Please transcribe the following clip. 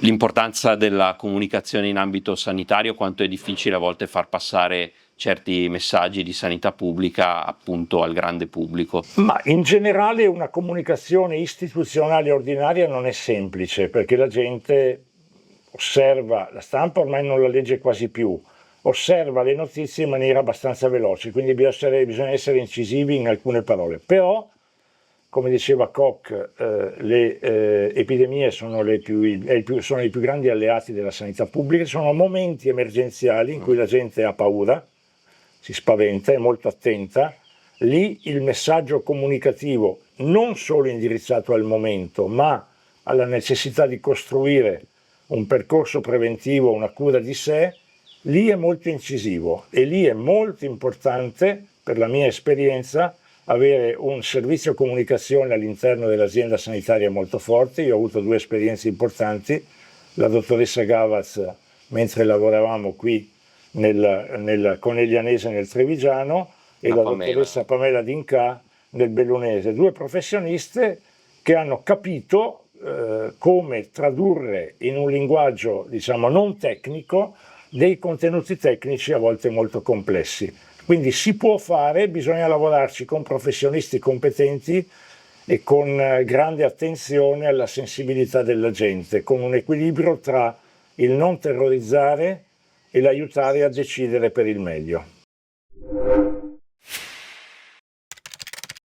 L'importanza della comunicazione in ambito sanitario, quanto è difficile a volte far passare certi messaggi di sanità pubblica appunto al grande pubblico. Ma in generale una comunicazione istituzionale ordinaria non è semplice, perché la gente osserva, la stampa ormai non la legge quasi più, osserva le notizie in maniera abbastanza veloce, quindi bisogna essere incisivi in alcune parole. Però, come diceva Koch, le epidemie sono sono i più grandi alleati della sanità pubblica, sono momenti emergenziali in cui la gente ha paura, si spaventa, è molto attenta. Lì il messaggio comunicativo, non solo indirizzato al momento, ma alla necessità di costruire un percorso preventivo, una cura di sé, lì è molto incisivo e lì è molto importante, per la mia esperienza, avere un servizio comunicazione all'interno dell'azienda sanitaria molto forte. Io ho avuto 2 esperienze importanti, la dottoressa Gavaz mentre lavoravamo qui nel Coneglianese nel Trevigiano e la dottoressa Pamela D'Inca nel Bellunese, 2 professioniste che hanno capito come tradurre in un linguaggio diciamo non tecnico dei contenuti tecnici a volte molto complessi. Quindi si può fare, bisogna lavorarci con professionisti competenti e con grande attenzione alla sensibilità della gente, con un equilibrio tra il non terrorizzare e l'aiutare a decidere per il meglio.